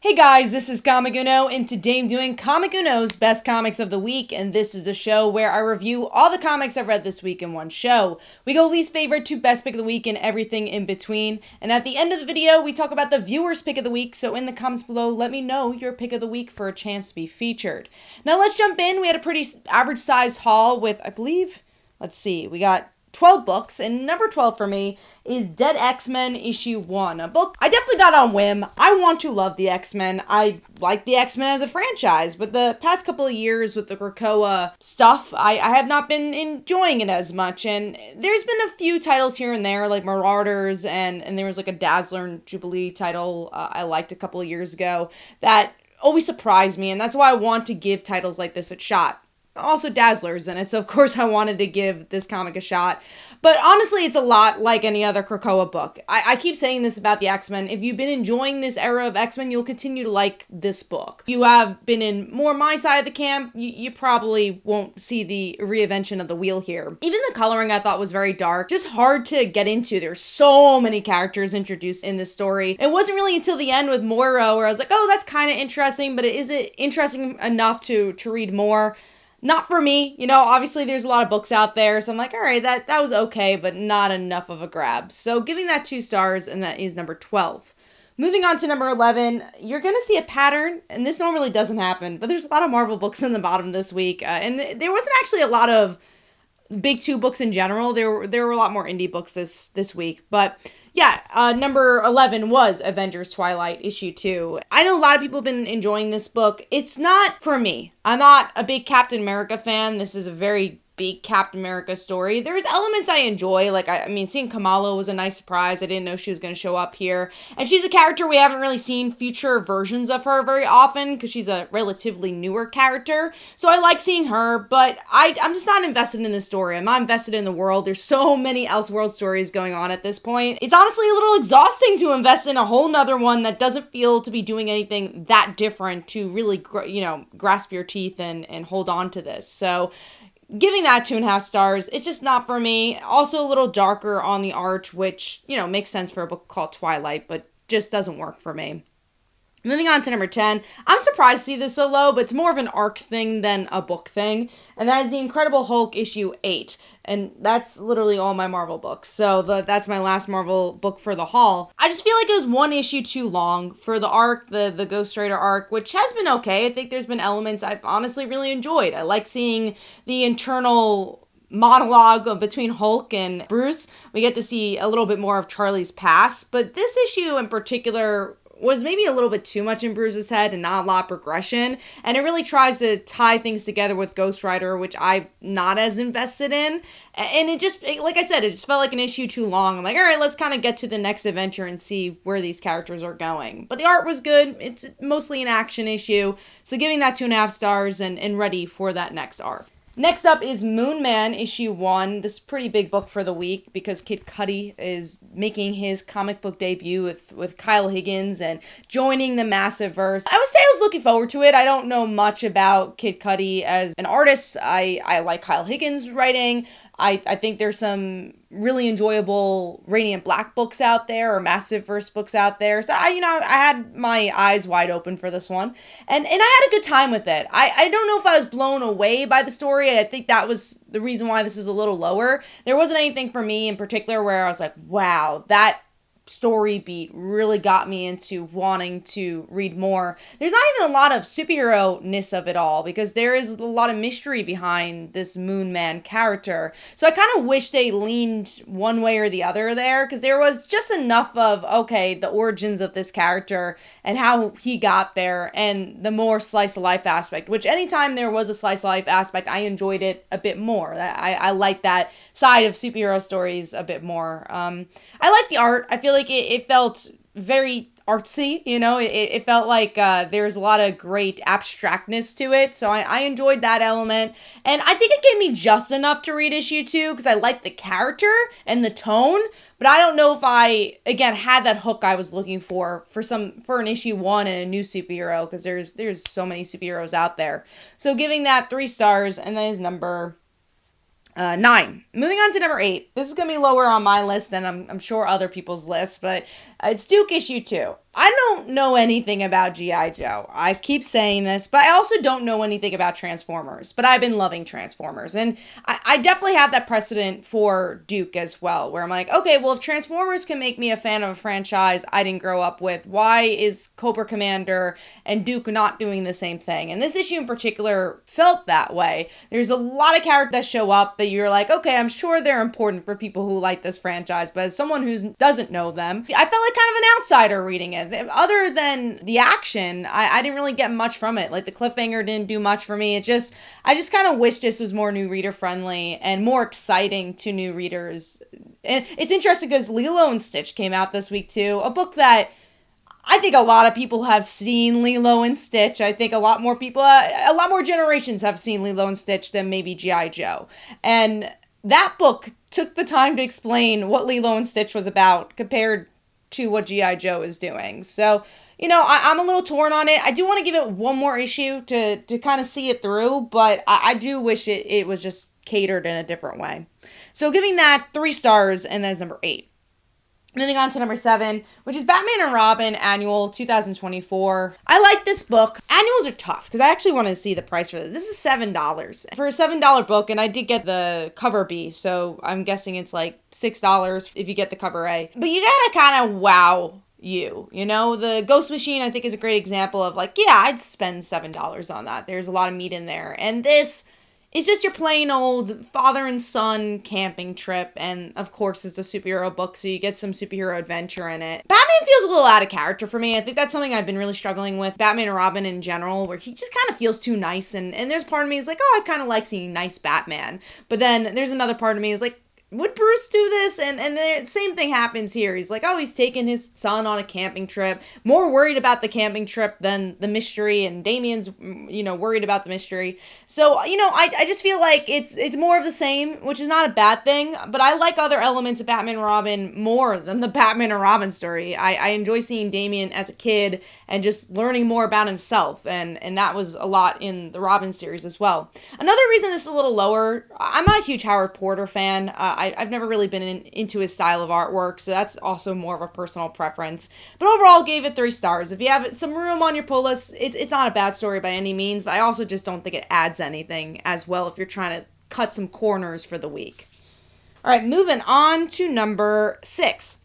Hey guys, this is Comic Uno, and today I'm doing Comic Uno's Best Comics of the Week, and this is a show where I review all the comics I've read this week in one show. We go least favorite to best pick of the week and everything in between, and at the end of the video, we talk about the viewer's pick of the week, so in the comments below, let me know your pick of the week for a chance to be featured. Now let's jump in. We had a pretty average-sized haul with, I believe, we got 12 books, and number 12 for me is Dead X-Men issue 1, a book I definitely got on whim. I want to love the X-Men. I like the X-Men as a franchise, but the past couple of years with the Krakoa stuff, I have not been enjoying it as much, and there's been a few titles here and there, like Marauders, and there was like a Dazzler and Jubilee title I liked a couple of years ago that always surprised me, and that's why I want to give titles like this a shot. Also Dazzler's in it, so of course I wanted to give this comic a shot. But honestly, it's a lot like any other Krakoa book. I keep saying this about the X-Men. If you've been enjoying this era of X-Men, you'll continue to like this book. You have been in more my side of the camp, you probably won't see the reinvention of the wheel here. Even the coloring I thought was very dark, just hard to get into. There's so many characters introduced in this story. It wasn't really until the end with Moira where I was like, oh, that's kind of interesting, but is it interesting enough to read more? Not for me. You know, obviously there's a lot of books out there, so I'm like, all right, that was okay, but not enough of a grab. So giving that 2 stars, and that is number 12. Moving on to number 11, you're going to see a pattern, and this normally doesn't happen, but there's a lot of Marvel books in the bottom this week, and there wasn't actually a lot of big 2 books in general. There were a lot more indie books this week, but yeah, number 11 was Avengers Twilight, issue 2. I know a lot of people have been enjoying this book. It's not for me. I'm not a big Captain America fan. This is a very big Captain America story. There's elements I enjoy, like, I mean, seeing Kamala was a nice surprise. I didn't know she was going to show up here. And she's a character we haven't really seen future versions of her very often, because she's a relatively newer character. So I like seeing her, but I'm just not invested in this story. I'm not invested in the world. There's so many Elseworld stories going on at this point. It's honestly a little exhausting to invest in a whole nother one that doesn't feel to be doing anything that different to really, grasp your teeth and hold on to this. So giving that 2.5 stars, it's just not for me. Also a little darker on the art, which, makes sense for a book called Twilight, but just doesn't work for me. Moving on to number 10, I'm surprised to see this so low, but it's more of an arc thing than a book thing, and that is The Incredible Hulk issue 8, and that's literally all my Marvel books, so that's my last Marvel book for the haul. I just feel like it was one issue too long for the arc, the Ghost Rider arc, which has been okay. I think there's been elements I've honestly really enjoyed. I like seeing the internal monologue between Hulk and Bruce. We get to see a little bit more of Charlie's past, but this issue in particular was maybe a little bit too much in Bruce's head and not a lot of progression. And it really tries to tie things together with Ghost Rider, which I'm not as invested in. And like I said, it just felt like an issue too long. I'm like, all right, let's kind of get to the next adventure and see where these characters are going. But the art was good. It's mostly an action issue. So giving that 2.5 stars and ready for that next arc. Next up is Moon Man, issue 1. This is a pretty big book for the week because Kid Cudi is making his comic book debut with Kyle Higgins and joining the Massiveverse. I would say I was looking forward to it. I don't know much about Kid Cudi as an artist. I like Kyle Higgins' writing. I think there's some really enjoyable Radiant Black books out there or Massiveverse books out there. So I had my eyes wide open for this one. And I had a good time with it. I don't know if I was blown away by the story. I think that was the reason why this is a little lower. There wasn't anything for me in particular where I was like, wow, that story beat really got me into wanting to read more. There's not even a lot of superhero-ness of it all because there is a lot of mystery behind this Moon Man character. So I kind of wish they leaned one way or the other there because there was just enough of, okay, the origins of this character and how he got there and the more slice of life aspect, which anytime there was a slice of life aspect, I enjoyed it a bit more. I like that side of superhero stories a bit more. I like the art. I feel like it felt very artsy, it felt like there's a lot of great abstractness to it, so I enjoyed that element, and I think it gave me just enough to read issue 2, because I liked the character and the tone, but I don't know if I, again, had that hook I was looking for an issue 1 and a new superhero, because there's so many superheroes out there. So giving that 3 stars, and that is number 9. Moving on to number 8. This is going to be lower on my list than I'm sure other people's lists, but It's Duke issue 2. I don't know anything about G.I. Joe. I keep saying this, but I also don't know anything about Transformers. But I've been loving Transformers. And I definitely have that precedent for Duke as well, where I'm like, okay, well, if Transformers can make me a fan of a franchise I didn't grow up with, why is Cobra Commander and Duke not doing the same thing? And this issue in particular felt that way. There's a lot of characters that show up that you're like, okay, I'm sure they're important for people who like this franchise, but as someone who doesn't know them, I felt like kind of an outsider reading it. Other than the action, I didn't really get much from it. Like the cliffhanger didn't do much for me. I just kind of wish this was more new reader friendly and more exciting to new readers. And it's interesting because Lilo and Stitch came out this week too, a book that I think a lot of people have seen Lilo and Stitch. I think a lot more people, a lot more generations have seen Lilo and Stitch than maybe G.I. Joe. And that book took the time to explain what Lilo and Stitch was about compared to what G.I. Joe is doing. So, I'm a little torn on it. I do want to give it one more issue to kind of see it through, but I do wish it was just catered in a different way. So giving that 3 stars, and that's number 8. Moving on to number 7, which is Batman and Robin Annual 2024. I like this book. Annuals are tough because I actually want to see the price for this. This is $7. For a $7 book, and I did get the cover B, so I'm guessing it's like $6 if you get the cover A. But you gotta kind of wow you. The Ghost Machine I think is a great example of like, yeah, I'd spend $7 on that. There's a lot of meat in there. And this it's just your plain old father and son camping trip, and of course it's a superhero book, so you get some superhero adventure in it. Batman feels a little out of character for me. I think that's something I've been really struggling with Batman and Robin in general, where he just kind of feels too nice, and there's part of me is like, oh, I kind of like seeing nice Batman, but then there's another part of me is like, would Bruce do this? And the same thing happens here. He's like, oh, he's taking his son on a camping trip. More worried about the camping trip than the mystery. And Damien's, worried about the mystery. So, I just feel like it's more of the same, which is not a bad thing. But I like other elements of Batman and Robin more than the Batman and Robin story. I enjoy seeing Damien as a kid and just learning more about himself. And that was a lot in the Robin series as well. Another reason this is a little lower, I'm not a huge Howard Porter fan. I've never really been into his style of artwork, so that's also more of a personal preference. But overall, gave it 3 stars. If you have some room on your pull list, it's not a bad story by any means, but I also just don't think it adds anything as well if you're trying to cut some corners for the week. All right, moving on to number 6.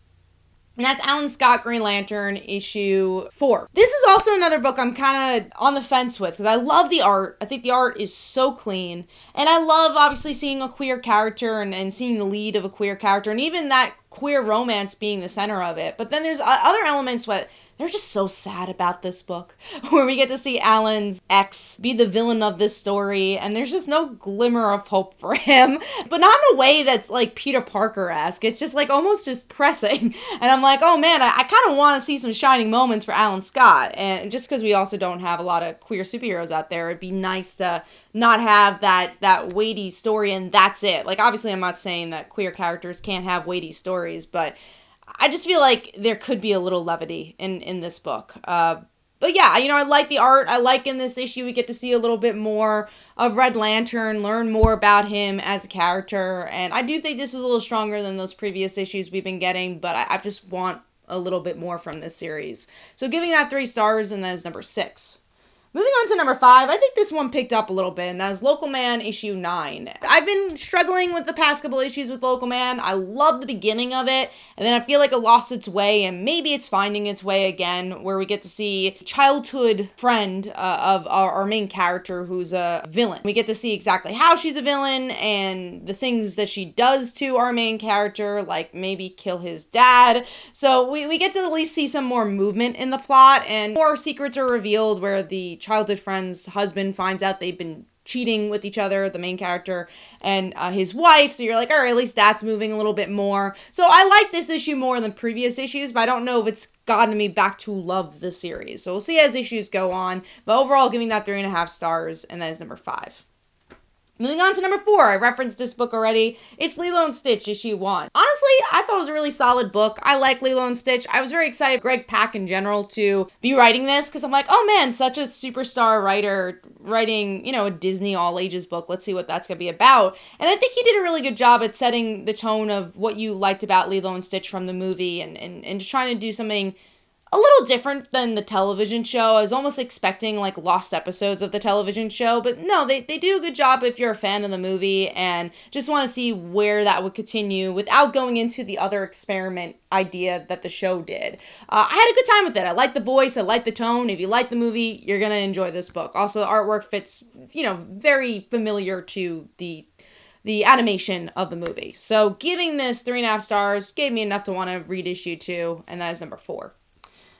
And that's Alan Scott Green Lantern issue 4. This is also another book I'm kind of on the fence with because I love the art. I think the art is so clean. And I love obviously seeing a queer character and seeing the lead of a queer character and even that queer romance being the center of it. But then there's other elements what they're just so sad about this book, where we get to see Alan's ex be the villain of this story, and there's just no glimmer of hope for him, but not in a way that's like Peter Parker-esque. It's just like almost just pressing, and I'm like, oh man, I kind of want to see some shining moments for Alan Scott, and just because we also don't have a lot of queer superheroes out there, it'd be nice to not have that weighty story and that's it. Like, obviously I'm not saying that queer characters can't have weighty stories, but I just feel like there could be a little levity in this book. But yeah, I like the art. I like in this issue we get to see a little bit more of Red Lantern, learn more about him as a character. And I do think this is a little stronger than those previous issues we've been getting, but I just want a little bit more from this series. So giving that 3 stars, and that is number 6. Moving on to number 5, I think this one picked up a little bit, and that is Local Man issue 9. I've been struggling with the past couple issues with Local Man. I love the beginning of it, and then I feel like it lost its way, and maybe it's finding its way again, where we get to see childhood friend of our main character who's a villain. We get to see exactly how she's a villain, and the things that she does to our main character, like maybe kill his dad. So we get to at least see some more movement in the plot, and more secrets are revealed where the childhood friend's husband finds out they've been cheating with each other, the main character, and his wife, so you're like, all right, at least that's moving a little bit more. So I like this issue more than previous issues, but I don't know if it's gotten me back to love the series. So we'll see as issues go on, but overall giving that 3.5 stars, and that is number 5. Moving on to number 4, I referenced this book already. It's Lilo and Stitch, issue 1. Honestly, I thought it was a really solid book. I like Lilo and Stitch. I was very excited, Greg Pak in general, to be writing this, because I'm like, oh man, such a superstar writer writing, a Disney all-ages book. Let's see what that's going to be about. And I think he did a really good job at setting the tone of what you liked about Lilo and Stitch from the movie, and just trying to do something a little different than the television show. I was almost expecting like lost episodes of the television show, but no, they do a good job if you're a fan of the movie and just want to see where that would continue without going into the other experiment idea that the show did. I had a good time with it. I like the voice, I like the tone. If you like the movie, you're gonna enjoy this book. Also, the artwork fits, very familiar to the animation of the movie. So giving this 3.5 stars gave me enough to want to read issue 2, and that is number 4.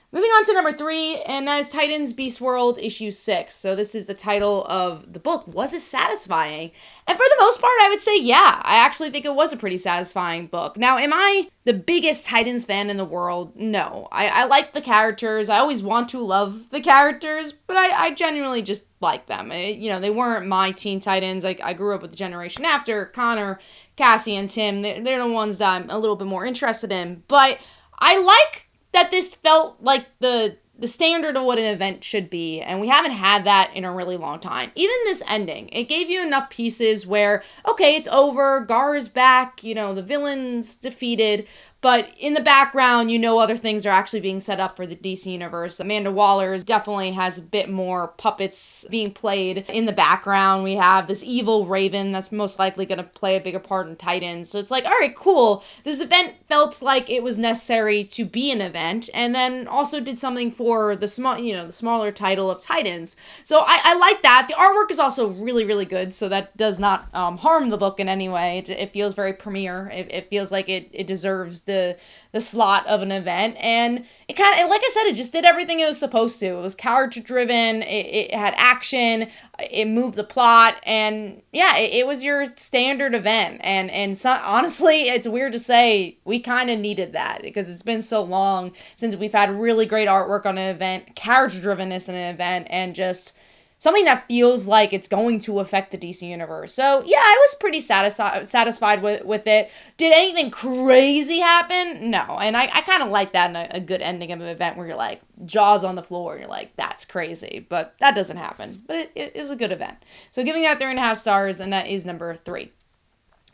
Moving on to number 3, and that is Titans Beast World issue 6. So this is the title of the book. Was it satisfying? And for the most part, I would say yeah. I actually think it was a pretty satisfying book. Now, am I the biggest Titans fan in the world? No. I like the characters. I always want to love the characters, but I genuinely just like them. They weren't my Teen Titans. I grew up with the generation after, Connor, Cassie, and Tim. They're the ones that I'm a little bit more interested in. But I like that this felt like the standard of what an event should be, and we haven't had that in a really long time. Even this ending, it gave you enough pieces where, okay, it's over, Gar's back, the villain's defeated, but in the background, other things are actually being set up for the DC universe. Amanda Waller definitely has a bit more puppets being played in the background. We have this evil Raven that's most likely going to play a bigger part in Titans. So it's like, all right, cool. This event felt like it was necessary to be an event, and then also did something for the smaller title of Titans. So I like that. The artwork is also really, really good, so that does not harm the book in any way. It feels very premiere. It feels like it deserves the slot of an event, and it kind of, like I said, it just did everything it was supposed to. It was character driven, it had action, it moved the plot, and yeah, it was your standard event, and so, honestly, it's weird to say, we kind of needed that, because it's been so long since we've had really great artwork on an event, character drivenness in an event, and just something that feels like it's going to affect the DC universe. So yeah, I was pretty satisfied with it. Did anything crazy happen? No. And I kind of like that in a good ending of an event where you're like, jaws on the floor, and you're like, that's crazy. But that doesn't happen. But it was a good event. So giving that 3.5 stars, and that is number 3.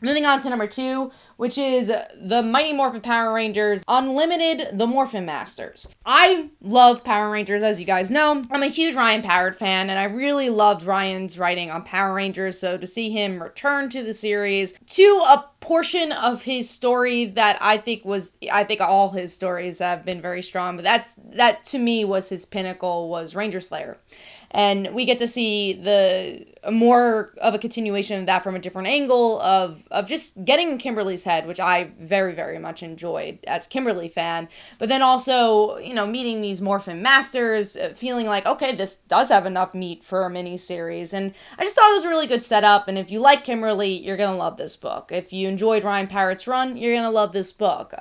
Moving on to number 2, which is the Mighty Morphin Power Rangers Unlimited, the Morphin Masters. I love Power Rangers, as you guys know. I'm a huge Ryan Parrott fan, and I really loved Ryan's writing on Power Rangers, so to see him return to the series, to a portion of his story that I think all his stories have been very strong, but that to me was his pinnacle, was Ranger Slayer. And we get to see the more of a continuation of that from a different angle of just getting Kimberly's head, which I very, very much enjoyed as a Kimberly fan. But then also, meeting these Morphin Masters, feeling like, okay, this does have enough meat for a mini-series. And I just thought it was a really good setup. And if you like Kimberly, you're going to love this book. If you enjoyed Ryan Parrott's run, you're going to love this book.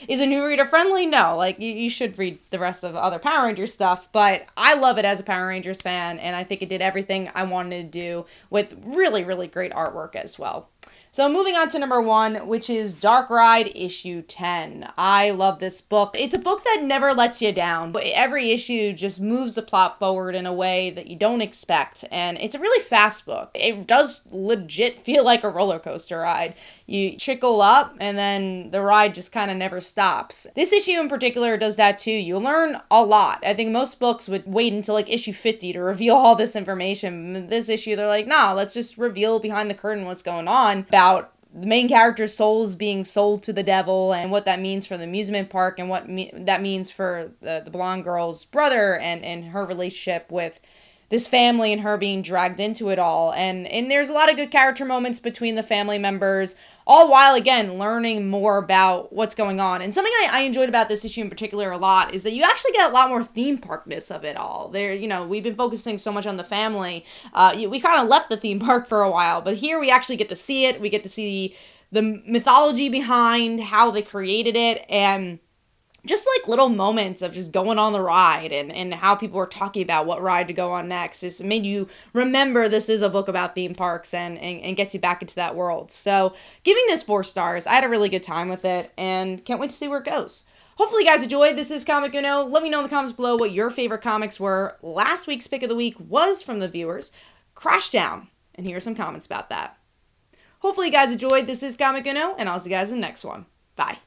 Is it new reader friendly? No. You should read the rest of other Power Rangers stuff. But I love it as a Power Rangers fan. And I think it did everything I wanted to do with really, really great artwork as well. So moving on to number 1, which is Dark Ride issue 10. I love this book. It's a book that never lets you down, but every issue just moves the plot forward in a way that you don't expect, and it's a really fast book. It does legit feel like a roller coaster ride. You trickle up, and then the ride just kind of never stops. This issue in particular does that too. You learn a lot. I think most books would wait until like issue 50 to reveal all this information. This issue, they're like, nah, let's just reveal behind the curtain what's going on about the main character's souls being sold to the devil, and what that means for the amusement park, and what that means for the blonde girl's brother, and her relationship with this family, and her being dragged into it all. And there's a lot of good character moments between the family members, all while, again, learning more about what's going on. And something I enjoyed about this issue in particular a lot is that you actually get a lot more theme parkness of it all. We've been focusing so much on the family. We kind of left the theme park for a while, but here we actually get to see it. We get to see the mythology behind how they created it, and just like little moments of just going on the ride and how people were talking about what ride to go on next. Just made you remember this is a book about theme parks and gets you back into that world. So giving this 4 stars, I had a really good time with it and can't wait to see where it goes. Hopefully you guys enjoyed. This is Comic Uno. Let me know in the comments below what your favorite comics were. Last week's pick of the week was from the viewers, Crashdown. And here are some comments about that. Hopefully you guys enjoyed. This is Comic Uno, and I'll see you guys in the next one. Bye.